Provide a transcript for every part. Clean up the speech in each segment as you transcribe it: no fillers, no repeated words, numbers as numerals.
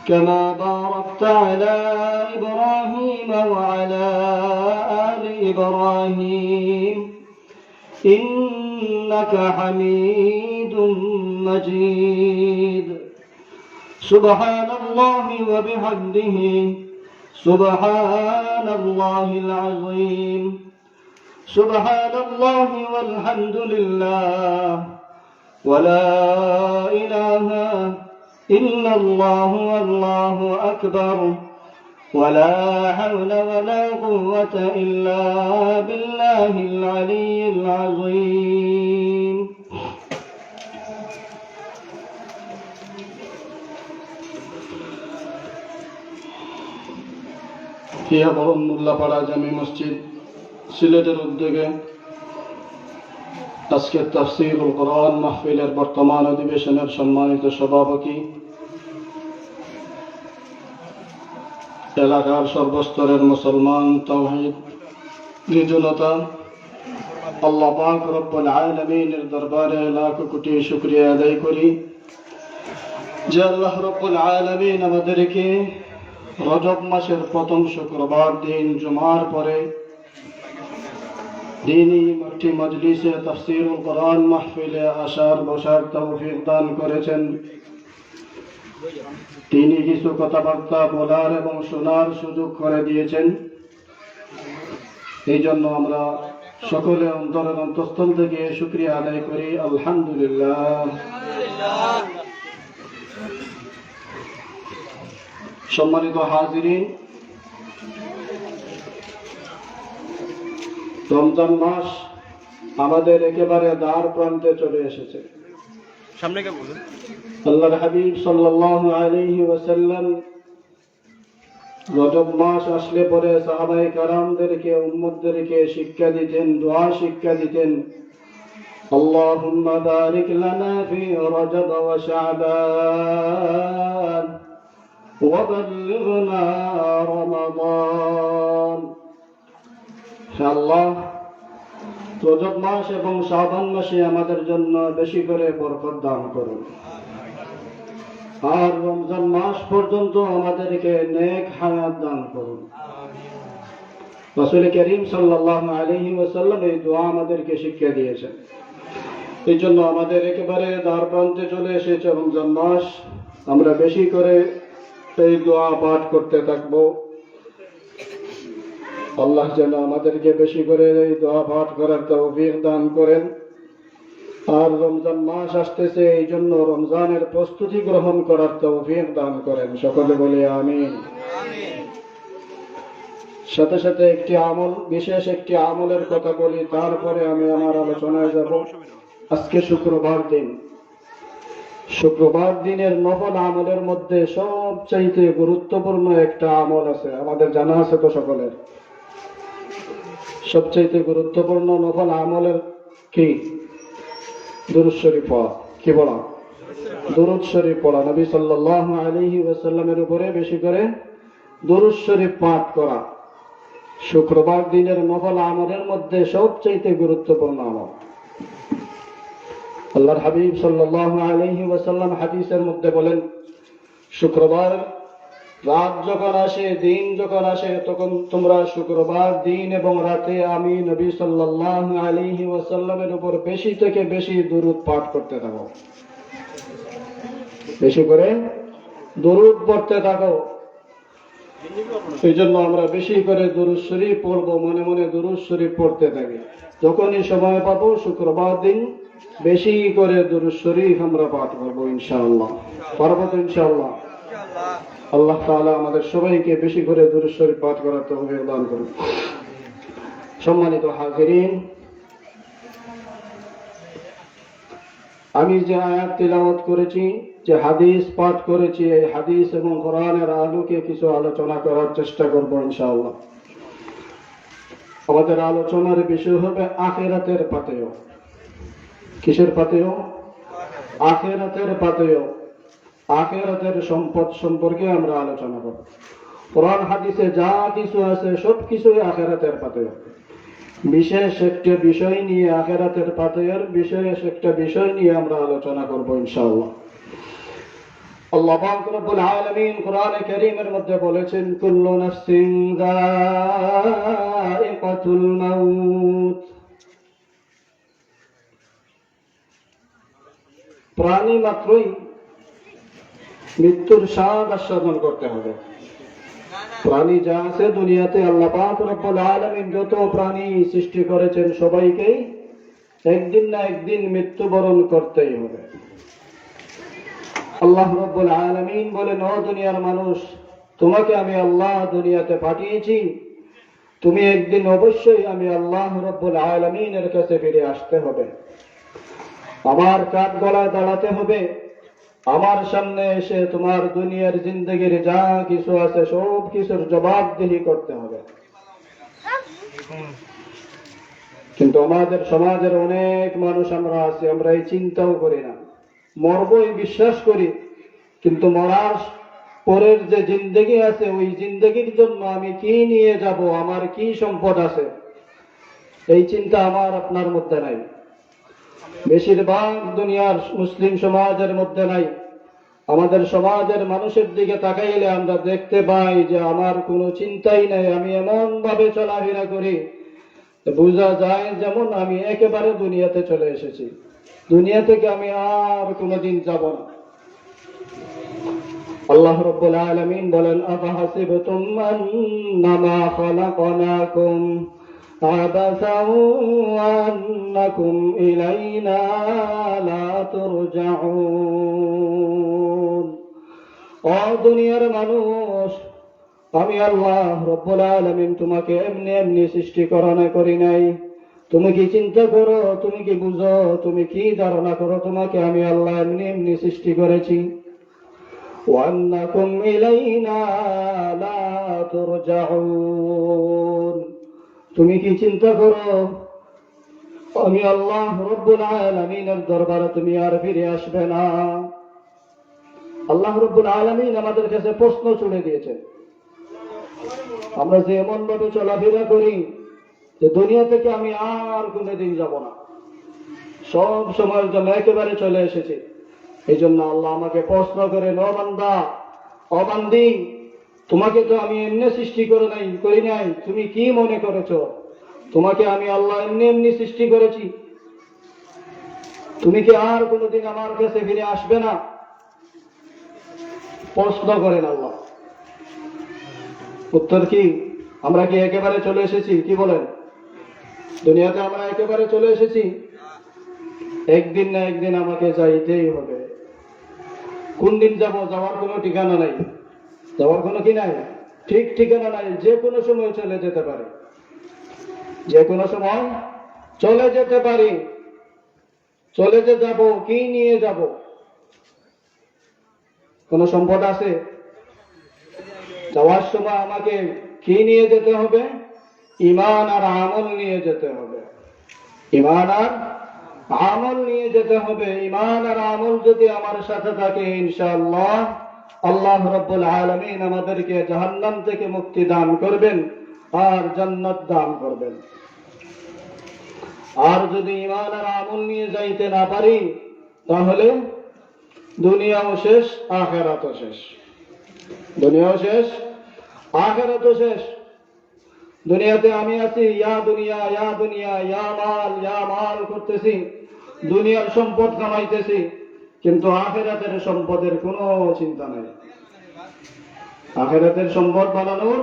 كما باركت على إبراهيم وعلى آل إبراهيم إنك حميد مجيد. سبحان الله وبحمده سبحان الله العظيم. سبحان الله والحمد لله ولا إله إلا الله والله أكبر ولا حول ولا قوة إلا بالله العلي العظيم. ফিয়াবরম মোল্লাপাড়া জামি মসজিদ সিলেটের উদ্যোগে আজকের তাফসীরুল কোরআন মাহফিলের বর্তমান অধিবেশনের সম্মানিত সভাপতি, এলাকার সর্বস্তরের মুসলমান তাওহীদ জনতা, আল্লাহ পাক রব্বুল আলামিনের দরবারে লাখ কোটি শুকরিয়া আদায় করি যে আল্লাহ রব্বুল আলামিন আমাদেরকে রজব মাসের প্রথম শুক্রবার দিন জুমার পরে দীনী একটি মজলিসে তাফসীরুল কোরআন মাহফিলে আসার বসার তৌফিক দান করেছেন। তিনি কিছু কথাবার্তা বলার এবং শোনার সুযোগ করে দিয়েছেন। এই জন্য আমরা সকলে অন্তরের অন্তঃস্থল থেকে শুকরিয়া আদায় করি, আলহামদুলিল্লাহ। সম্মানিত হাজিরিন, রমজান মাস আমাদের একেবারে দ্বার প্রান্তে চলে এসেছে। আল্লাহর হাবিব সাল্লাল্লাহু আলাইহি ওয়াসাল্লাম রজব মাস আসলে পরে সাহাবায়ে কেরামদেরকে, উম্মতদেরকে শিক্ষা দিতেন, দোয়া শিক্ষা দিতেন, আল্লাহুম্মা বারিক লানা ফি রজব ওয়া শাবান ওয়া বাল্লিগনা রমাদান। হে আল্লাহ, রজব মাস এবং শাবান মাসে আমাদের জন্য বেশি করে বরকত দান করুন, আর রমজান মাস পর্যন্ত আমাদেরকে নেক হায়াত দান করুন। রাসূল করিম সাল্লাল্লাহু আলাইহি ওয়াসাল্লাম এই দোয়া আমাদেরকে শিক্ষা দিয়েছেন। এই জন্য আমাদের একেবারে দ্বার প্রান্তে চলে এসেছে রমজান মাস। আমরা বেশি করে এই দোয়া পাঠ করতে থাকবো। আল্লাহ যেন আমাদেরকে বেশি করে এই দোয়া পাঠ করার তৌফিক দান করেন। আর রমজান মাস আসতেছে, এই জন্য রমজানের প্রস্তুতি গ্রহণ করার তৌফিক দান করেন। সকলে বলি আমিন। সাথে সাথে একটি আমল, বিশেষ একটি আমলের কথা বলি, তারপরে আমি আমার আলোচনায় যাব। আজকে শুক্রবার দিন। শুক্রবার দিনের নফল আমলের মধ্যে সবচাইতে গুরুত্বপূর্ণ একটা আমল আছে, আমাদের জানা আছে তো সকলের। সবচাইতে গুরুত্বপূর্ণ নফল আমলের কি? দুরূদ শরীফ পড়া। কি বলা? দুরূদ শরীফ পড়া। নবী সাল্লাল্লাহু আলাইহি ওয়াসাল্লামের উপরে বেশি করে দুরূদ শরীফ পাঠ করা শুক্রবার দিনের নফল আমলের মধ্যে সবচাইতে গুরুত্বপূর্ণ আমল। আল্লাহর হাবিব সাল্লাল্লাহু আলাইহি ওয়াসাল্লাম হাদিসের মধ্যে বলেন, শুক্রবার রাত যখন আসে, দিন যখন আসে, তখন তোমরা শুক্রবার দিন এবং রাতে আমি নবী সাল্লাল্লাহু আলাইহি ওয়াসাল্লামের উপর বেশি থেকে বেশি দুরূদ পাঠ করতে থাকো। বেশি করে দুরূদ পড়তে থাকো। এই জন্য আমরা বেশি করে দুরূদ শরীফ পড়বো, মনে মনে দুরূদ শরীফ পড়তে থাকি। যখনই সময় পাবো শুক্রবার দিন বেশি করে দুরূদ শরীফ আমরা পাঠ করবো ইনশাআল্লাহ। পারবো তো ইনশাআল্লাহ? আল্লাহ তাআলা আমাদের সবাইকে বেশি করে দুরূদ শরীফ পাঠ করার তৌফিক দান করুন। সম্মানিত হাজিরিন, আমি যে আয়াত তিলাওয়াত করেছি, যে হাদিস পাঠ করেছি, এই হাদিস এবং কোরআনের আলোকে কিছু আলোচনা করার চেষ্টা করব ইনশাআল্লাহ। আমাদের আলোচনার বিষয় হবে আখিরাতের পাথেয়। কিসের পাথেয়? আখিরাতের পাথেয়। আখিরাতের সম্পদ সম্পর্কে আমরা আলোচনা করব। কোরআন হাদিসে যা কিছু আছে সব কিছুই আখিরাতের পাথেয়। বিশেষ একটা বিষয় নিয়ে, আখিরাতের পাথেয়ের বিশেষ একটা বিষয় নিয়ে আমরা আলোচনা করব ইনশাআল্লাহ। আল্লাহ পাক রব্বুল আলামিন কোরআনে কারীমের মধ্যে বলেছেন, কুল্লু নাফসিন যায়িকাতুল মাউত। প্রাণী মাত্রই মৃত্যুর স্বাদ আস্বাদন করতে হবে। প্রাণী যা আছে দুনিয়াতে, আল্লাহ পাক রব্বুল আলামিন যত প্রাণী সৃষ্টি করেছেন সবাইকেই একদিন না একদিন মৃত্যুবরণ করতেই হবে। আল্লাহ রব্বুল আলামিন বলেন, ও দুনিয়ার মানুষ, তোমাকে আমি আল্লাহ দুনিয়াতে পাঠিয়েছি, তুমি একদিন অবশ্যই আমি আল্লাহ রব্বুল আলামিনের কাছে ফিরে আসতে হবে, আমার কাঠ গলায় দাঁড়াতে হবে, আমার সামনে এসে তোমার দুনিয়ার জিন্দগির যা কিছু আছে সব কিছুর জবাবদিহি করতে হবে। কিন্তু আমাদের সমাজের অনেক মানুষ আমরা আছি, আমরা এই চিন্তাও করি না। মরবই বিশ্বাস করি, কিন্তু মরার পরের যে জিন্দগি আছে ওই জিন্দগির জন্য আমি কি নিয়ে যাব, আমার কি সম্পদ আছে, এই চিন্তা আমার আপনার মধ্যে নাই। বেশিরভাগ দুনিয়ার মুসলিম সমাজের মধ্যে নাই। আমাদের সমাজের মানুষের দিকে তাকাইলে আমরা দেখতে পাই যে আমার কোনো চিন্তাই নাই, আমি এমন ভাবে চলাফেরা করি বোঝা যায় যেমন আমি একেবারে দুনিয়াতে চলে এসেছি, দুনিয়া থেকে আমি আর কোনোদিন যাব না। আল্লাহ রাব্বুল আলামিন বলেন, আফাহাসিবতুম আন্নামা খালাকনাকুম আবাসাও ওয়া আন্নাকুম ইলাইনা লা তুরজাউন। ও দুনিয়ার মানুষ, আমি আল্লাহ রাব্বুল আলামিন তোমাকে এমনি এমনি সৃষ্টি করি নাই। তুমি কি চিন্তা করো, তুমি কি বুঝো, তুমি কি ধারণা করো তোমাকে আমি আল্লাহ এমনি এমনি সৃষ্টি করেছি? وأنكم إلينا لا ترجعون। তুমি কি চিন্তা করো আমি আল্লাহ রব্বুল আলামিনের দরবারে তুমি আর ফিরে আসবে না? আল্লাহ রব্বুল আলামিন আমাদের কাছে প্রশ্ন ছুড়ে দিয়েছেন। আমরা যে এমন ভাবে চলাফেরা করি যে দুনিয়া থেকে আমি আর কোনোদিন যাব না, সব সময়ের জন্য একেবারে চলে এসেছি। এই জন্য আল্লাহ আমাকে প্রশ্ন করে, ও বান্দা, ও বান্দি, তোমাকে তো আমি এমনি সৃষ্টি করি নাই, তুমি কি মনে করেছো তোমাকে আমি আল্লাহ এমনি এমনি সৃষ্টি করেছি? তুমি কি আর কোনোদিন আমার কাছে ফিরে আসবে না? প্রশ্ন করেন আল্লাহ। উত্তর কি? আমরা কি একেবারে চলে এসেছি? কি বলেন? দুনিয়াতে আমরা একেবারে চলে এসেছি? একদিন না একদিন আমাকে যাইতেই হবে। কোন দিন যাব, যাওয়ার কোনো ঠিকানা নাই, যাওয়ার কোনো কি নাই, ঠিক ঠিকানা নাই। যে কোনো সময় চলে যেতে পারে, যে কোনো সময় চলে যেতে পারি। চলে যে যাব, কি নিয়ে যাব? কোন সম্পদ আছে? যাওয়ার সময় আমাকে কি নিয়ে যেতে হবে? ঈমান আর আমল নিয়ে যেতে হবে। ঈমান আর আমল নিয়ে যেতে হবে। ঈমান আর আমল যদি আমার সাথে থাকে, ইনশাআল্লাহ আল্লাহ রাব্বুল আলামিন আমাদেরকে জাহান্নাম থেকে মুক্তি দান করবেন আর জান্নাত দান করবেন। আর যদি ঈমান আর আমল নিয়ে যাইতে না পারি, তাহলে দুনিয়াও শেষ, আখিরাতও শেষ। দুনিয়াও শেষ, আখিরাতও শেষ। দুনিয়াতে আমি আছি, ইয়া দুনিয়া ইয়া দুনিয়া, ইয়া মাল করতেছি, দুনিয়ার সম্পদ কামাইতেছি, কিন্তু আখিরাতের সম্পদের কোনো চিন্তা নাই। আখিরাতের সম্পদ বানানোর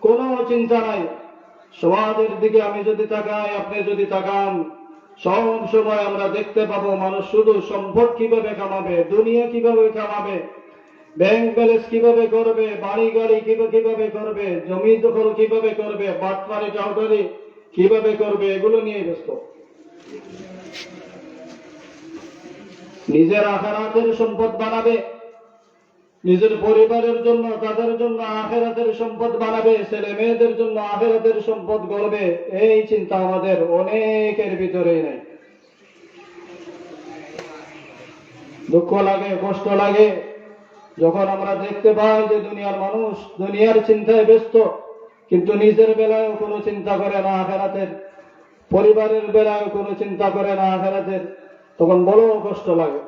কোনো চিন্তা নাই। সমাজের দিকে আমি যদি তাকাই, আপনি যদি তাকান, সব সময় আমরা দেখতে পাবো মানুষ শুধু সম্পদ কিভাবে কামাবে, দুনিয়া কিভাবে কামাবে, ব্যাংক ব্যালেন্স কিভাবে করবে, বাড়ি গাড়ি কিভাবে করবে, জমি দখল কিভাবে করবে, বাটপারি চাউটারি কিভাবে করবে, এগুলো নিয়ে ব্যস্ত। নিজের আখিরাতের সম্পদ বানাবে, নিজের পরিবারের জন্য, তাদের জন্য আখিরাতের সম্পদ বানাবে, ছেলে মেয়েদের জন্য আখিরাতের সম্পদ গড়বে, এই চিন্তা আমাদের অনেকের ভিতরেই নাই। দুঃখ লাগে, কষ্ট লাগে যখন আমরা দেখতে পাই যে দুনিয়ার মানুষ দুনিয়ার চিন্তায় ব্যস্ত, কিন্তু নিজের বেলায়ও কোনো চিন্তা করে না আখিরাতের, পরিবারের বেলায়ও কোনো চিন্তা করে না আখিরাতের, তখন বড় কষ্ট লাগে।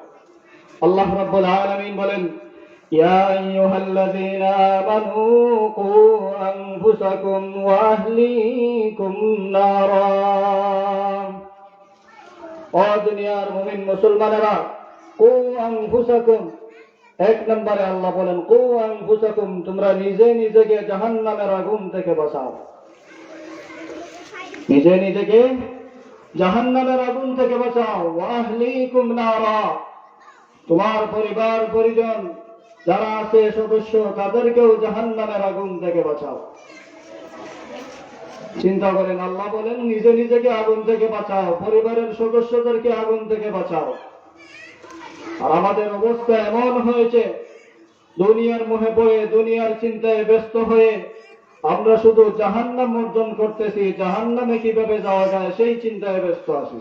আল্লাহ রাব্বুল আলামিন বলেন, يا أيها الذين آمنوا قوا أنفسكم وأهليكم نارا ও দুনিয়ার মুমিন মুসলমানেরা কু আনফুসাকুম এক নম্বরে আল্লাহ বলেন কু আনফুসাকুম তোমরা নিজে নিজেকে জাহান্নামের আগুন থেকে বাঁচাও নিজে নিজেকে জাহান্নামের আগুন থেকে বাঁচাও ওয়া আহলিকুম নারা তোমার পরিবার পরিজন যারা আছে সদস্য তাদেরকেও জাহান্নামের আগুন থেকে বাঁচাও চিন্তা করেন আল্লাহ বলেন নিজে নিজেকে আগুন থেকে বাঁচাও পরিবারের সদস্যদেরকে আগুন থেকে বাঁচাও আর আমাদের অবস্থা এমন হয়েছে দুনিয়ার মোহে পড়ে দুনিয়ার চিন্তায় ব্যস্ত হয়ে আমরা শুধু জাহান্নাম অর্জন করতেছি জাহান্নামে কিভাবে যাওয়া যায় সেই চিন্তায় ব্যস্ত আছি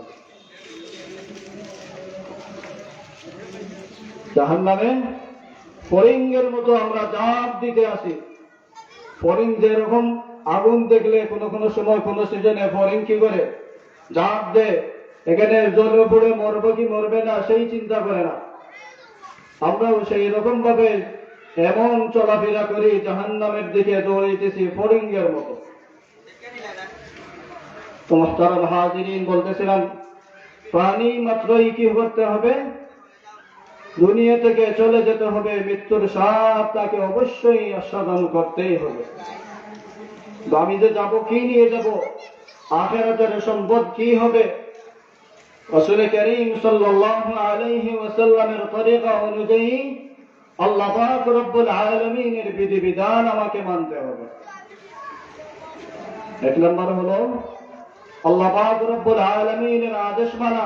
জাহান্নামে ফড়িংয়ের মতো আমরা ঝাঁপ দিতে আসি ফড়িং যেরকম আগুন দেখলে কোনো সময় কোন সিজনে ফড়িং কি করে ঝাঁপ দেয় এখানে জ্বলে পড়ে মরবো কি মরবে না সেই চিন্তা করে না আমরাও সেই রকম ভাবে এমন চলাফেরা করি জাহান্নামের দিকে দৌড়াইতেছি ফড়িংয়ের মতো তো মুহতারাম হাজিরিন বলতেছিলাম প্রাণী মাত্রই কি করতে হবে দুনিয়া থেকে চলে যেতে হবে মৃত্যুর স্বাদ তাকে অবশ্যই আস্বাদন করতেই হবে আমি যে যাবো কি নিয়ে যাব আখিরাতের সম্পদ কি হবে রাসূল করিম সাল্লাল্লাহু আলাইহি ওয়াসাল্লামের তরিকা অনুযায়ী আল্লাহ পাক রব্বুল আলামিনের বিধিবিধান আমাকে মানতে হবে এক নম্বর হলো আল্লাহ পাক রব্বুল আলামিনের আদেশ মানা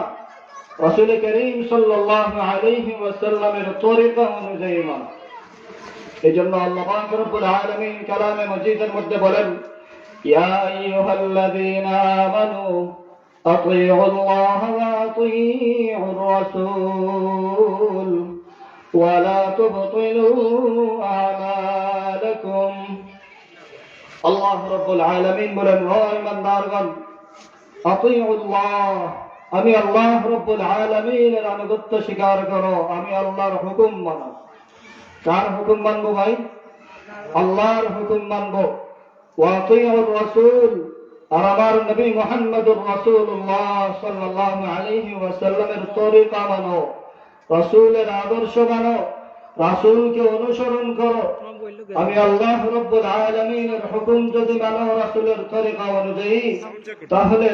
রাসূল করিম সাল্লাল্লাহু আলাইহি ওয়াসাল্লামের তরিকা অনুযায়ী মানা এজন্য আল্লাহ পাক রব্বুল আলামিন কালামে মাজিদের মধ্যে বলেন ইয়া আইয়ুহাল্লাযীনা আমানু আতিউ আল্লাহ ওয়া আতিউর রাসূল ওয়া লা তুবতিলু আমালাকুম আল্লাহ রব্বুল আলামিন বলেন ও ঈমানদারগণ আতিউ আল্লাহ আমি আল্লাহ রব্বুল আলামিনের আনুগত্য স্বীকার করো আমি আল্লাহর হুকুম মানো কার হুকুম মানবো ভাই আল্লাহর হুকুম মানবো ওয়া আতিউর রাসূল আর আমার নবী মুহাম্মদুর রাসূলুল্লাহ সাল্লাল্লাহু আলাইহি ওয়াসাল্লামের তরিকা মানো রাসূলের আদর্শ মানো রাসূলকে অনুসরণ করো আমি আল্লাহ রাব্বুল আলামিনের হুকুম যদি মানো রাসূলের তরিকা অনুযায়ী তাহলে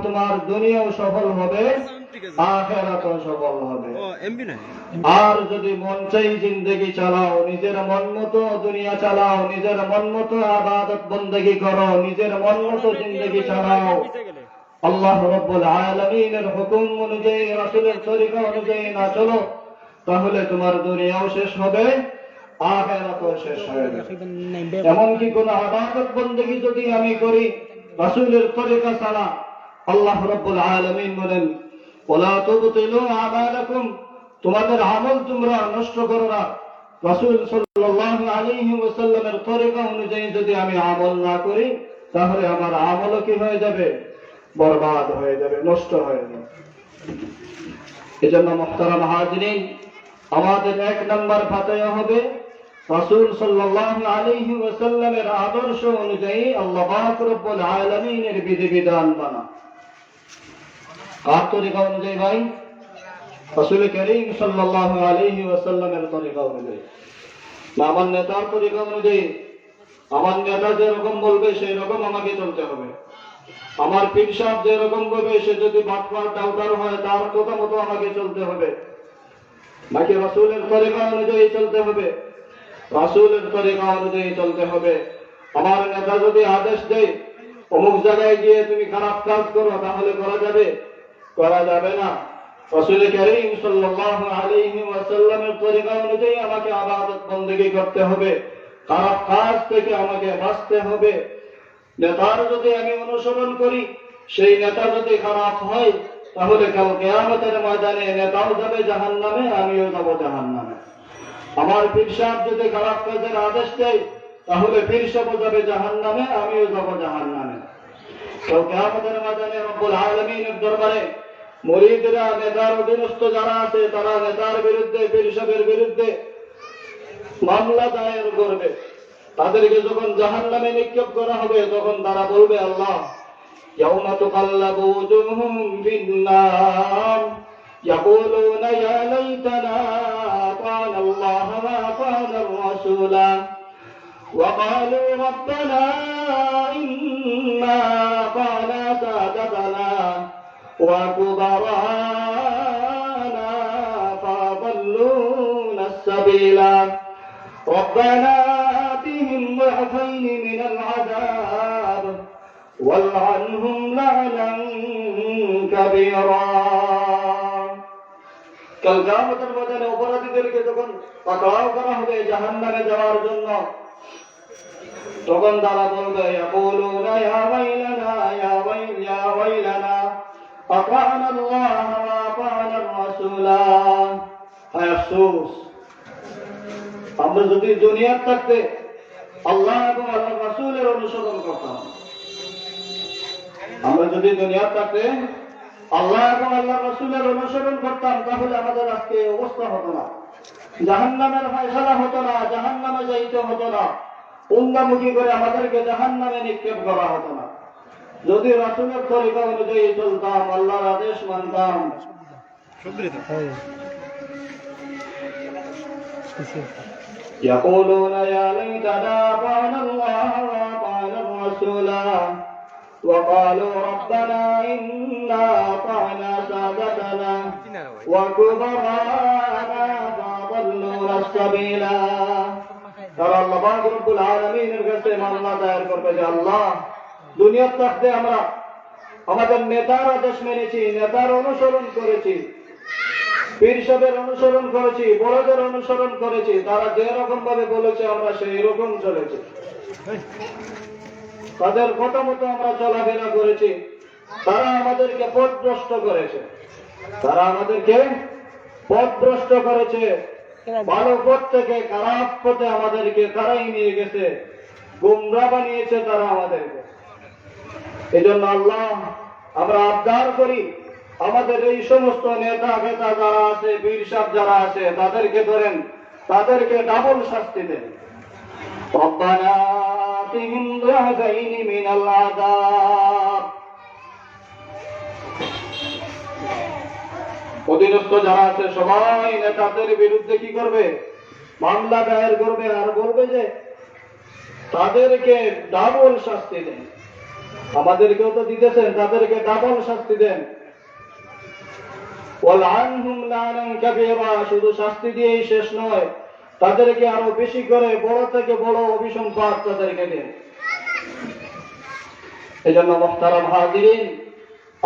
তোমার দুনিয়াও সফল হবে আখিরাতও সফল হবে আর যদি মন চাই জিন্দেগি চালাও নিজের মন মতো দুনিয়া চালাও নিজের মন মতো ইবাদত বندگی করো নিজের মন মতো জিন্দেগি চালাও আল্লাহ রাব্বুল আলামিনের হুকুম অনুযায়ী রাসূলের তরিকা অনুযায়ী না চলো তাহলে তোমার দুনিয়াও শেষ হবে আখিরাতও শেষ হবে এমনকি কোন ইবাদত বندگی যদি আমি করি রাসূলের তরিকা ছাড়া আল্লাহ রাব্বুল আলামিন বলেন ওয়ালা তুবতিলু আমালাকুম তোমাদের আমল তোমরা নষ্ট করো না রাসূল সাল্লাল্লাহু আলাইহি ওয়াসাল্লামের তরিকা অনুযায়ী যদি আমি আমল না করি তাহলে আমার আমল কি হয়ে যাবে বরবাদ হয়ে যাবে নষ্ট হয়ে যাবে এজন্য মুহতারাম হাজিরিন আমাদের এক নাম্বার ফাতোয়া হবে রাসূল সাল্লাল্লাহু আলাইহি ওয়াসাল্লামের আদর্শ অনুযায়ী আল্লাহ পাক রব্বুল আলামিনের বিধিবিধান মানা কার তরিকা অনুযায়ী ভাই রাসূল করিম সাল্লাল্লাহু আলাইহি ওয়াসাল্লামের তরিকা অনুযায়ী না আমার নেতার তরিকা অনুযায়ী আমার নেতা যেরকম বলবে সেই রকম আমাকে চলতে হবে আমার পীর সাহেব যেরকম বলবে সে যদি বাটপার ডাউটার হয় তার কথা মতো আমাকে চলতে হবে নাকি রাসূলের তরিকা অনুযায়ী চলতে হবে রাসূলের তরিকা অনুযায়ী চলতে হবে আমার নেতা যদি আদেশ দেয় অমুক জায়গায় গিয়ে তুমি খারাপ কাজ করো তাহলে করা যাবে না রাসূল করিম সাল্লাল্লাহু আলাইহি ওয়াসাল্লামের তরিকা অনুযায়ী আমাকে ইবাদত বندگی করতে হবে খারাপ কাজ থেকে আমাকে বাঁচতে হবে নেতার যদি আমি অনুসরণ করি সেই নেতা যদি খারাপ হয় তাহলে কাল কিয়ামতের ময়দানে নেতাও যাবে জাহান্নামে আমিও যাব জাহান্নামে আমার পীর সাহেব যদি খারাপ কাজের আদেশ দেয় তাহলে পীর সাহেব যাবে জাহান্নামে আমিও যাব জাহান্নামে কাল কিয়ামতের ময়দানে রব্বুল আলামিনের দরবারে মুরিদরা নেতার অধীনস্থ যারা আছে তারা নেতার বিরুদ্ধে পীর সাহেবের বিরুদ্ধে মামলা দায়ের করবে। তাদেরকে যখন জাহান্নামে নিক্ষেপ করা হবে তখন তারা বলবে, আল্লাহ ইয়াউমা তুকাল্লাবু ওজুহুম ফিন-নার ইয়াকুলুনা ইয়া লাইতানা আতা'না আল্লাহ ওয়া আতা'না আর-রাসূলা ওয়া ক্বালু রাব্বানা ইন্না আতা'না সাদাতানা ওয়া কুবারানা ফাআদাল্লুনা السبيلا ربنا آتهم ضعفين من العذاب والعنهم لعنا كبيرا। কাল কিয়ামতের ময়দানে অপরাধীদেরকে যখন পাকড়াও করা হবে জাহান্নামে যাওয়ার জন্য, তখন তারা বলবে, ইয়াকুলুনা ইয়া ওয়াইলানা ইয়া ওয়াইলানা আতা'না আল্লাহ ওয়া আতা'না আর-রাসূলা। হায় আফসোস, আমরা যদি দুনিয়ার থাকতে আল্লাহ এবং আল্লাহর রাসূলের অনুসরণ করতাম, আমরা যদি দুনিয়ার থাকতে আল্লাহ এবং আল্লাহর রাসূলের অনুসরণ করতাম, তাহলে আমাদের আজকে অবস্থা হতো না, জাহান্নামের ফয়সালা হতো না, জাহান্নামে যাইতে হতো না, উন্দামুখী করে আমাদেরকে জাহান্নামে নিক্ষেপ করা হতো না। যদি রাসূলের তরিকা অনুযায়ী চলতাম, আল্লাহর আদেশ মানতাম। يقولون يا ليتنا أطعنا الله وأطعنا الرسولا وقالوا ربنا إنا أطعنا سادتنا وكبراءنا فأضلونا السبيلا। ترى الله পাক রব্বুল আলামিনের কাছে মামলা দায়ের করবে যে আল্লাহ, দুনিয়ার থাকতে আমরা আমাদের নেতার আদেশ মেনেছি, নেতার অনুসরণ করেছি, পীর সাহেবের অনুসরণ করেছি, বড়দের অনুসরণ করেছি, তারা যে রকম ভাবে বলেছে আমরা সেই রকম চলেছি, তাদের কথা মতো আমরা চলাফেরা করেছি, তারা আমাদেরকে পথভ্রষ্ট করেছে, তারা আমাদেরকে পথভ্রষ্ট করেছে, ভালো পথ থেকে খারাপ পথে আমাদেরকে তারাই নিয়ে গেছে, গুমরা বানিয়েছে তারা আমাদেরকে। এই জন্য আল্লাহ, আমরা আবদার করি আমাদের এই সমস্ত নেতা ফেতা যারা আছে, পীর সাহেব যারা আছে, তাদেরকে ধরেন, তাদেরকে ডাবল শাস্তি দেন। রব্বানা আতিহিম দু'ফাইনি মিনাল আযাব। অধীনস্থ যারা আছে সবাই নেতাদের বিরুদ্ধে কি করবে? মামলা দায়ের করবে আর বলবে যে তাদেরকে ডাবল শাস্তি দেন। আমাদেরকেও তো দিতেছেন, তাদেরকে ডাবল শাস্তি দেন। ওয়ালআনহুম লা'নান কাবীরা। শুধু শাস্তি দিয়েই শেষ নয়, তাদেরকে আরো বেশি করে বড় থেকে বড় অভিসম্পাদ তাদেরকে দেন। এজন্য মুহতারাম হাজিরিন,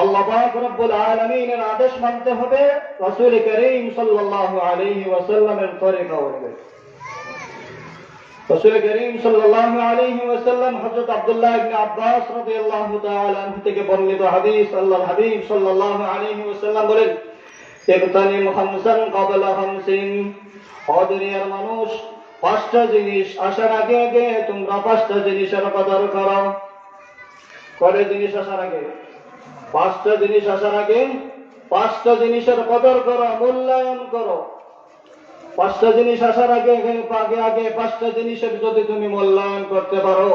আল্লাহ পাক রব্বুল আলামিনের আদেশ মানতে হবে, রাসূল করিম সাল্লাল্লাহু আলাইহি ওয়াসাল্লামের তরিকা অনুযায়ী। রাসূল করিম সাল্লাল্লাহু আলাইহি ওয়াসাল্লাম হযরত আব্দুল্লাহ ইবনে আব্বাস রাদিয়াল্লাহু তাআলা আনহু থেকে বর্ণিত হাদিস, আল্লাহর হাবিব সাল্লাল্লাহু আলাইহি ওয়াসাল্লাম বলেন, ইবতানিম খামসান ক্বাবলা খামসিন। ও দুনিয়ার মানুষ, পাঁচটা জিনিস আসার আগে আগে তোমরা পাঁচটা জিনিসের কদর করো। কয়টা জিনিস আসার আগে? পাঁচটা জিনিস আসার আগে পাঁচটা জিনিসের কদর করো, মূল্যায়ন করো। পাঁচটা জিনিস আসার আগে আগে পাঁচটা জিনিসের যদি তুমি মূল্যায়ন করতে পারো,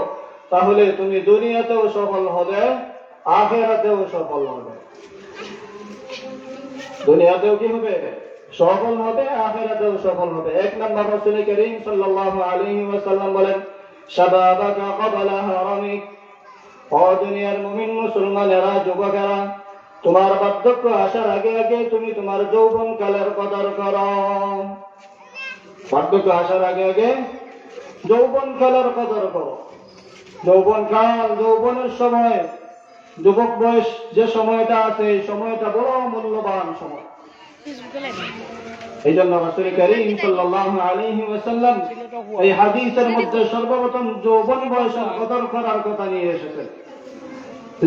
তাহলে তুমি দুনিয়াতেও সফল হবে, আখিরাতেও সফল হবে। দুনিয়াতেও কি হবে? সফল হবে, আখিরাতেও সফল হবে। এক নম্বর, রাসূল করিম সাল্লাল্লাহু আলাইহি ওয়াসাল্লাম বলেন, শাবাবাকা ক্বাবলা হারামিক। ও দুনিয়ার মুমিন মুসলমানেরা, যুবকেরা, তোমার বার্ধক্য আসার আগে আগে তুমি তোমার যৌবন কালের কদর করো। বার্ধক্য আসার আগে আগে যৌবন কালের কদর করো। যৌবন কাল, যৌবনের সময়, যুবক বয়স যে সময়টা আছে, এই সময়টা বড় মূল্যবান সময়। এই জন্য রাসূল করিম সাল্লাল্লাহু আলাইহি ওয়াসাল্লাম এই হাদিসের মধ্যে সর্বপ্রথম যৌবন বয়সের কদর করার কথা নিয়ে এসেছেন।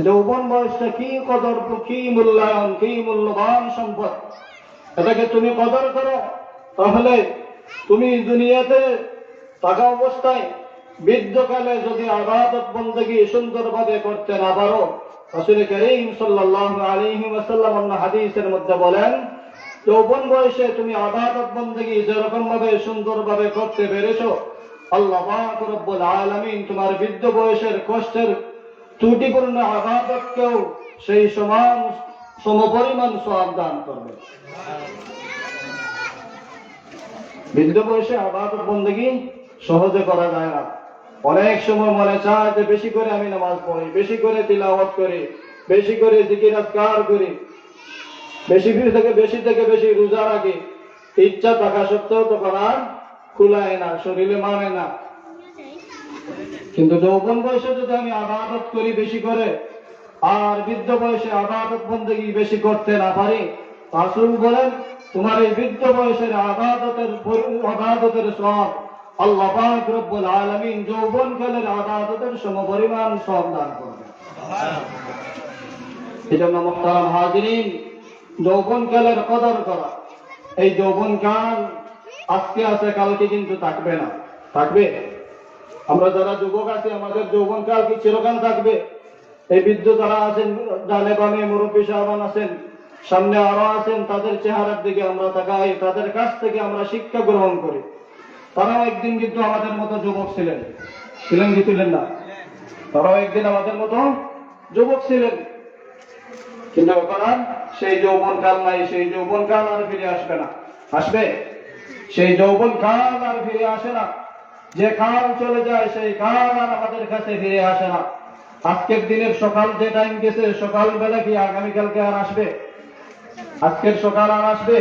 যৌবন বয়সটা কি কদর, কি মূল্যায়ন, কি মূল্যবান সম্পদ, এটাকে তুমি কদর করো। তাহলে তুমি দুনিয়াতে থাকা অবস্থায় বৃদ্ধকালে যদি ইবাদত বন্দেগী সুন্দরভাবে করতে না পারো, রাসূল করিম সাল্লাল্লাহু আলাইহি ওয়াসাল্লাম অন্য হাদিসের মধ্যে বলেন, যৌবন বয়সে তুমি ইবাদত বন্দেগী যেরকম ভাবে সুন্দরভাবে করতে পেরেছো, আল্লাহ পাক রব্বুল আলামিন তোমার বৃদ্ধ বয়সের কষ্টের ত্রুটিপূর্ণ ইবাদতকেও সেই সমান সমপরিমাণ সওয়াব দান করবে। বৃদ্ধ বয়সে ইবাদত বন্দেগী সহজে করা যায় না। অনেক সময় মনে চায় যে বেশি করে আমি নামাজ পড়ি, বেশি করে তিলাওয়াত করি, বেশি করে জিকির আজকার করি, বেশি থেকে বেশি রোজা রাখি। ইচ্ছা থাকা সত্ত্বেও তো করা কুলায় না, শরীরে মানে না। কিন্তু যৌবন বয়সে যদি আমি ইবাদত করি বেশি করে, আর বৃদ্ধ বয়সে ইবাদত বন্দেগী বেশি করতে না পারি, রাসূল বলেন তোমার এই বৃদ্ধ বয়সের ইবাদতের সওয়াব আল্লাহ পাক রব্বুল আলামিন যৌবনকালের ইবাদতের সমপরিমাণ সওয়াব দান করবেন। এজন্য মুহতারাম হাজিরিন, যৌবনকালের কদর করা। এই যৌবনকাল আজকে আছে, কালকে কিন্তু থাকবে না। থাকবে? আমরা যারা যুবক আছি আমাদের যৌবনকাল কি চিরকাল থাকবে? এই বৃদ্ধ যারা আছেন, ডানে বামে মুরব্বী সাহেবান আছেন, সামনে আরো আছেন, তাদের চেহারার দিকে আমরা তাকাই, তাদের কাছ থেকে আমরা শিক্ষা গ্রহণ করি। তারাও একদিন কিন্তু আমাদের মতো যুবক ছিলেন। ছিলেন কি ছিলেন না? তারাও একদিন আমাদের মতো যুবক ছিলেন। কিন্তু এখন আর সেই যৌবনকাল নাই, সেই যৌবনকাল আর ফিরে আসবে না। আসবে? সেই যৌবনকাল আর ফিরে আসে না। যে কাল চলে যায় সেই কাল আর আমাদের কাছে ফিরে আসে না। আজকের দিনের সকাল যে টাইম গেছে, সকালবেলা কি আগামীকালকে আর আসবে? আজকের সকাল আর আসবে?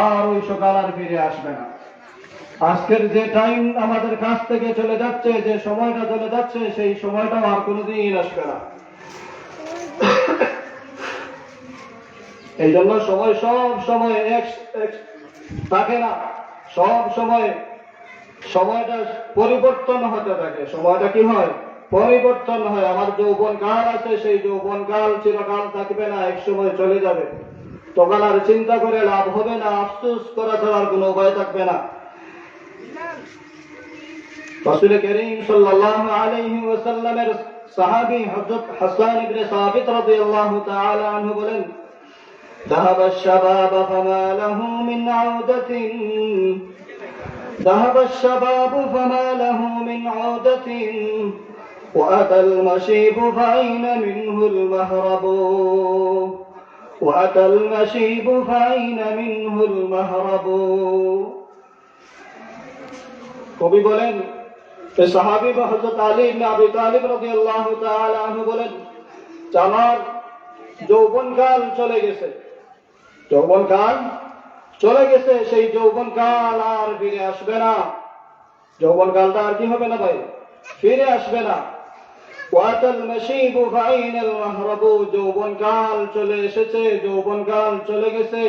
আর ওই সকাল আর ফিরে আসবে না। আজকের যে টাইম আমাদের কাছ থেকে চলে যাচ্ছে, যে সময়টা চলে যাচ্ছে, সেই সময়টা আর কোনোদিন আসবে না। এই জন্য সময় সব সময় এক থাকে না, সব সময় সময়টা পরিবর্তন হতে থাকে। সময়টা কি হয়? পরিবর্তন হয়। আমার যৌবন কাল আছে, সেই যৌবন কাল চিরকাল থাকবে না, এক সময় চলে যাবে। তখন আর চিন্তা করে লাভ হবে না, আফসোস করা ছাড়ার কোনো উপায় থাকবে না। রাসূল করিম সাল্লাল্লাহু আলাইহি ওয়াসাল্লামের সাহাবী হযরত হাসান ইবনে সাবিত রাদিয়াল্লাহু তাআলা আনহু বলেন, ذهب الشباب فما له من عودة ذهب الشباب فما له من عودة وأتى المشيب فأين منه المهرب وأتى المشيب فأين منه المهرب। কবি বলেন, সাহাবী হযরত আলী ইবনে আবি তালিব রাদিয়াল্লাহু তাআলা আনহু বলেন, আমার যৌবনকাল চলে গেছে, যৌবনকাল চলে গেছে, সেই যৌবনকাল আর ফিরে আসবে না। যৌবনকালটা আর কি হবে না ভাই? ফিরে আসবে না। ওয়াতাল মাশীবু ফাইনাল মাহরাবু, যৌবনকাল চলে এসেছে, যৌবনকাল চলে গেছে।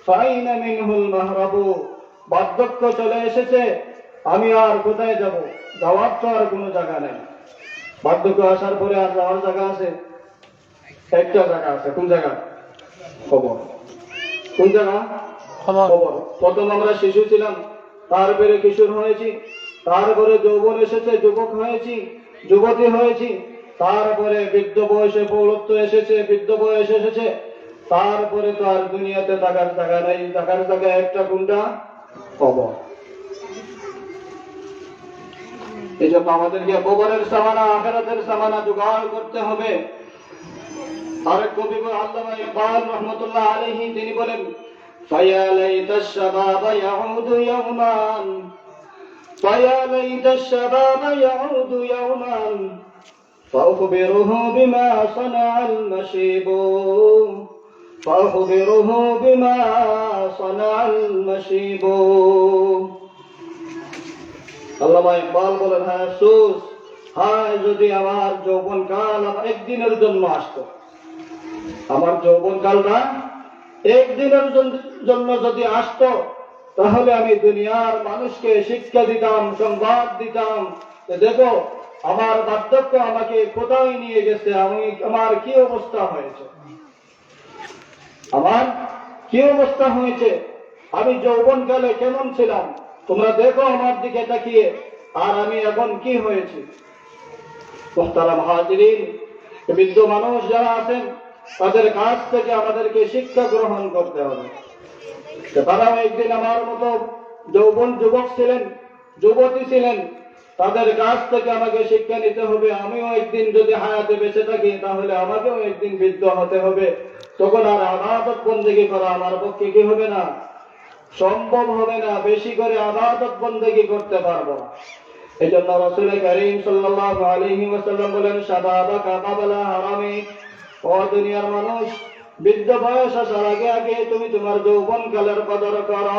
ফাইনা মিনহুল মাহরাবু, বার্ধক্য চলে এসেছে, আমি আর কোথায় যাব? যাওয়ার তো আর কোনো জায়গা নেই। বার্ধক্য আসার পরে আর যাওয়ার জায়গা আছে? একটা জায়গা আছে। কোন জায়গা? খবর। কোন জায়গা? খবর। প্রথম আমরা শিশু ছিলাম, তারপরে কিশোর হয়েছি, তারপরে যৌবন এসেছে, যুবক হয়েছি, যুবতী হয়েছি, তারপরে বৃদ্ধ বয়সে পৌরত্ব এসেছে, বৃদ্ধ বয়স এসেছে, তারপরে তো আর দুনিয়াতে থাকার জায়গা নেই। থাকার জায়গা একটা, কোনটা? খবর। এই জন্য আমাদেরকে কবরের সামানা, আখিরাতের সামানা জোগাড় করতে হবে। আরেক কবি আল্লামা ইকবাল রাহমাতুল্লাহ আলাইহি তিনি বলেন, ফায়া লাইতাশ শাবাব ইয়াউদু ইয়াওমান ফায়া লাইতাশ শাবাব ইয়াউদু ইয়াওমান ফাউখবিরুহু বিমা সানাআল মাশীবু ফাউখবিরুহু বিমা সানাআল মাশীবু। আল্লামা ইকবাল বলেন, হ্যাঁ আফসোস, হায় যদি আমার যৌবনকাল একদিনের জন্য আসতো, আমার যৌবনকালটা একদিনের জন্য যদি আসতো, তাহলে আমি দুনিয়ার মানুষকে শিক্ষা দিতাম, সংবাদ দিতাম, দেখো আমার বার্ধক্য আমাকে কোথায় নিয়ে গেছে, আমার কি অবস্থা হয়েছে, আমার কি অবস্থা হয়েছে, আমি যৌবনকালে কেমন ছিলাম, তোমরা দেখো আমার দিকে তাকিয়ে, আর আমি এখন কি হয়েছি। মুহতারাম হাজিরিন, বৃদ্ধ মানুষ যারা আছেন তাদের কাছ থেকে আমাদেরকে শিক্ষা গ্রহণ করতে হবে। তারাও একদিন আমার মতো যুবক ছিলেন, যুবতী ছিলেন, তাদের কাছ থেকে আমাকে শিক্ষা নিতে হবে। আমিও একদিন যদি হায়াতে বেঁচে থাকি তাহলে আমাকেও একদিন বৃদ্ধ হতে হবে। তখন আর ইবাদত বন্দেগী করা আমার পক্ষে কি হবে না, সম্ভব হবে না, বেশি করে ইবাদত বন্দেগী করতে পারবো না। এই জন্য রাসূল কারীম সাল্লাল্লাহু আলাইহি ওয়াসাল্লাম বলেন, শাবাবাকা ক্বাবলা হারামিক, ও দুনিয়ার মানুষ, বৃদ্ধ বয়স আসার আগে আগে তুমি তোমার যৌবন কালের কদর করো।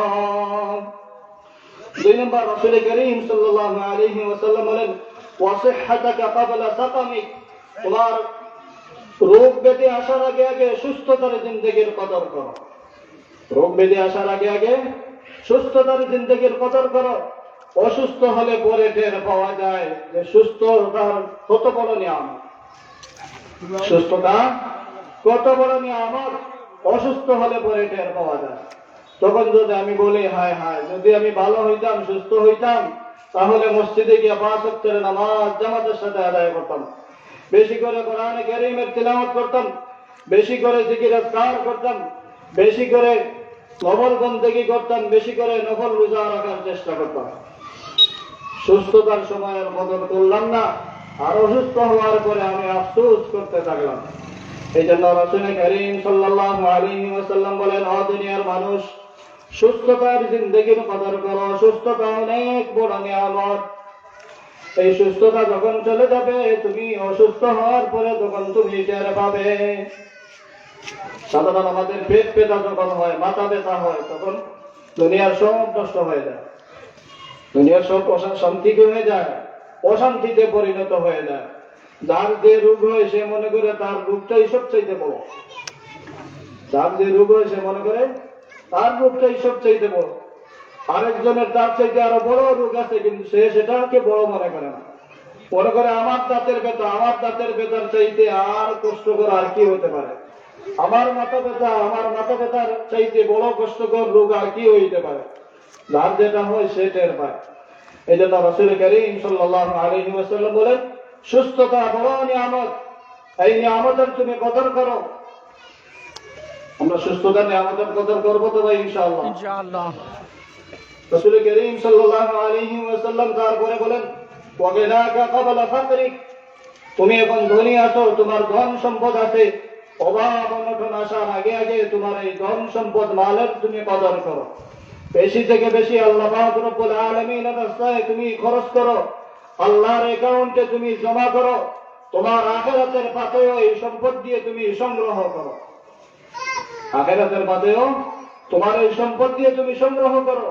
2 নম্বর, রাসূল কারীম সাল্লাল্লাহু আলাইহি ওয়াসাল্লাম বলেন, ওয়াসিহহাতাকা ক্বাবলা সাকামিক, তোমার রোগ ব্যাধি আসার আগে আগে সুস্থতার জিন্দেগির কদর করো। রোগ ব্যাধি আসার আগে আগে সুস্থতার জিন্দেগির কদর করো। অসুস্থ হলে পরে টের পাওয়া যায় যে সুস্থতার কত বড় নিয়ামত, সুস্থতা কত বড় নিয়ামত, অসুস্থ হলে পরে টের পাওয়া যায়। তখন যদি আমি বলি, হায় হায়, যদি আমি ভালো হইতাম, সুস্থ হইতাম, তাহলে মসজিদে গিয়ে 5 ওয়াক্তের নামাজ জামাতের সাথে আদায় করতাম, বেশি করে কোরআনে কারীমের তিলাওয়াত করতাম, বেশি করে জিকির আজকার করতাম, বেশি করে নফল বন্দেগী করতাম, বেশি করে নফল রোজা রাখার চেষ্টা করতাম। সুস্থতার সময়ের কদর করলাম না, আর অসুস্থ হওয়ার পরে আমি আফসোস করতে থাকলাম। এই জন্য রাসূল কারীম সাল্লাল্লাহু আলাইহি ওয়াসাল্লাম বলেন, ও দুনিয়ার মানুষ, সুস্থতার জিন্দেগির কদর করো। সুস্থতা অনেক বড় নিয়ামত। এই সুস্থতা যখন চলে যাবে, তুমি অসুস্থ হওয়ার পরে তখন তুমি টের পাবে। সাধারণ আমাদের পেট ব্যথা যখন হয়, মাথা ব্যথা হয়, তখন দুনিয়ার সব নষ্ট হয়ে যায়, দুনিয়ার সব শান্তি হয়ে যায়, অশান্তিতে পরিণত হয়ে যায়। যার যে রোগ হয় সে মনে করে তার রোগটাই সবচাইতে বড়, যার যে রোগ হয় সে মনে করে তার রোগটাই সবচাইতে বড়। আরেকজনের তার চাইতে আরো বড় রোগ আছে, কিন্তু সে সেটাকে বড় মনে করে না, মনে করে আমার দাঁতের ব্যথা, আমার দাঁতের ব্যথার চাইতে আর কষ্টকর আর কি হতে পারে, আমার মাথা ব্যথা, আমার মাথা ব্যথার চাইতে বড় কষ্টকর রোগ আর কি হইতে পারে। যার যেটা হয় সে টের পায়। এই জন্য রাসূল কারীম সাল্লাল্লাহু আলাইহি ওয়াসাল্লাম বলেন, সুস্থতা বড় নিয়ামত, এই নিয়ামতের তুমি কদর করো। আমরা সুস্থতার নিয়ামতের কদর করবো তো ভাই ইনশাআল্লাহ, ইনশাআল্লাহ। রাসূল কারীম সাল্লাল্লাহু আলাইহি ওয়াসাল্লাম তারপরে বলেন, ওয়াগিনাকা ক্বাবলা ফাকরিক, তুমি এখন ধনী আছো, তোমার ধন সম্পদ আছে, অভাব অনটন আসার আগে আগে তোমার এই ধন সম্পদ মালের তুমি কদর করো। বেশি থেকে বেশি আল্লাহ পাক রব্বুল আলামিনের রাস্তায় তুমি খরচ করো, আল্লাহর অ্যাকাউন্টে তুমি জমা করো, তোমার আখিরাতের পাতেও এই সম্পদ দিয়ে তুমি সংগ্রহ করো, আখিরাতের পাতেও তোমার এই সম্পদ দিয়ে তুমি সংগ্রহ করো।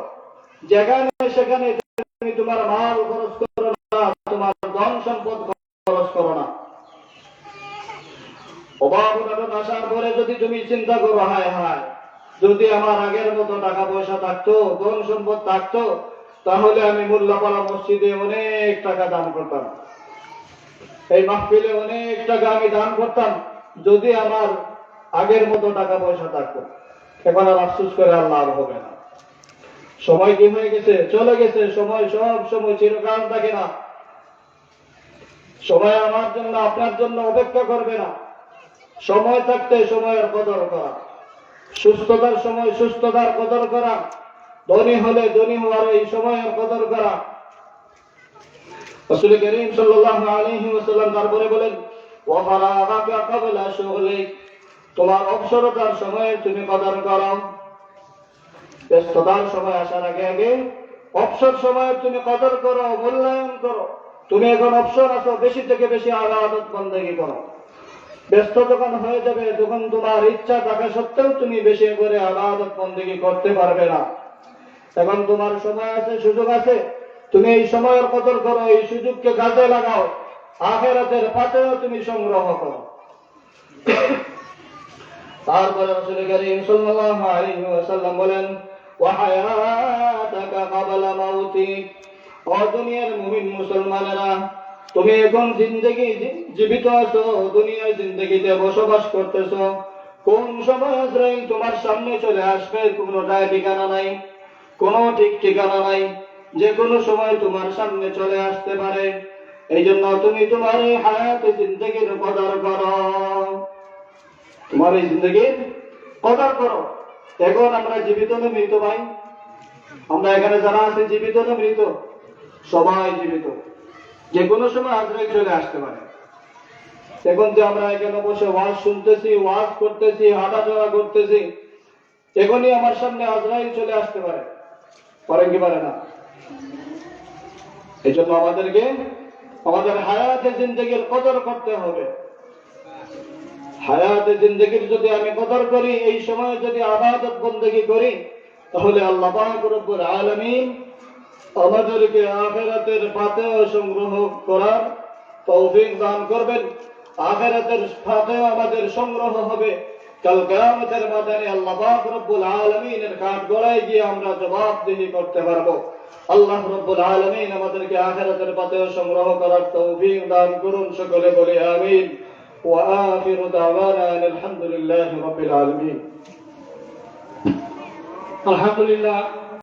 যেখানে সেখানে তুমি তোমার মাল খরচ করো না, তোমার ধন সম্পদ খরচ করো না। অভাব অনটন আসার পরে যদি তুমি চিন্তা করো, হায় হায়, যদি আমার আগের মতো টাকা পয়সা থাকতো, ধন সম্পদ থাকতো, তাহলে আমি মোল্লাপাড়া মসজিদে অনেক টাকা দান করতাম, এই মাহফিলে অনেক টাকা আমি দান করতাম, যদি আমার আগের মতো টাকা পয়সা থাকতো। এখন আর আফসোস করে আর লাভ হবে না। সময় কি হয়ে গেছে, চলে গেছে। সময় সব সময় চিরকাল থাকে না। সময় আমার জন্য, আপনার জন্য অপেক্ষা করবে না। সময় থাকতে সময়ের কদর করা, সুস্থতার সময় সুস্থতার কদর করা, ধনী হলে ধনী হওয়ার এই সময়ের কদর করা। রাসূল কারীম সাল্লাল্লাহু আলাইহি ওয়াসাল্লাম তারপরে বলেন, ওয়া ফারাগাকা ক্বাবলা শুগলিক, তোমার অবসরতার সময়ে তুমি কদর করো। ব্যস্ততার সময় আসার আগে আগে অবসর সময়ে তুমি কদর করো, মূল্যায়ন করো। তুমি এখন অবসর আছো, বেশি থেকে বেশি ইবাদত বন্দেগী করো। ব্যস্ত যখন হয়ে যাবে, তখন তোমার ইচ্ছা থাকা সত্ত্বেও তুমি বেশি করে ইবাদত বন্দেগী করতে পারবে না। এখন তোমার সময় আছে, সুযোগ আছে, তুমি এই সময়ের কদর করো, এই সুযোগকে কাজে লাগাও, আখিরাতের পাতেও তুমি সংগ্রহ করো। তারপরে রাসূল কারীম সাল্লাল্লাহু আলাইহি ওয়াসাল্লাম বলেন, ওয়া হায়াতাকা ক্বাবলা মাউতিক, ও দুনিয়ার মুমিন মুসলমানেরা, তুমি এখন জিন্দেগি জীবিত আছো, দুনিয়ার জিন্দেগিতে বসবাস করতেছো। কোন সময় আজরাইল তোমার সামনে চলে আসবে কোনো ঠিকানা নাই, কোনো ঠিক ঠিকানা নাই, যে কোনো সময় তোমার সামনে চলে আসতে পারে। এই জন্য তুমি তোমার এই হায়াতে জিন্দেগির কদর করো, তোমার এই জিন্দেগির কদর করো। এখন আমরা জীবিত না মৃত ভাই? আমরা এখানে যারা আছে জীবিত না মৃত? সবাই জীবিত। যে কোনো সময় আজরাইল চলে আসতে পারে। এখন যে আমরা এখানে বসে ওয়াজ শুনতেছি, ওয়াজ করতেছি, হাঁটাচলা করতেছি, এখনই আমার সামনে আজরাইল চলে আসতে পারে। পারে কি পারে না? এই জন্য আমাদেরকে আমাদের হায়াতে জিন্দগির কদর করতে হবে। হায়াতে জিন্দগির যদি আমি কদর করি, এই সময় যদি ইবাদত বন্দেগী করি, তাহলে আল্লাহ পাক রব্বুল আলামিন আমাদেরকে আখিরাতের ফাতেহা সংগ্রহ করার তৌফিক দান করবেন। আখিরাতের ফাতেহা আমাদের সংগ্রহ হবে। কাল কিয়ামতের ময়দানে আল্লাহ পাক রব্বুল আলামিনের কাঠগড়ায় গিয়ে আমরা জবাবদিহি করতে পারবো। আল্লাহ রব্বুল আলামিন আমাদেরকে আখিরাতের ফাতেহা সংগ্রহ করার তৌফিক দান করুন। সকলে বলি আমিন। ওয়া আখিরু দাওয়ানা আলহামদুলিল্লাহি রাব্বিল আলামিন। আলহামদুলিল্লাহ।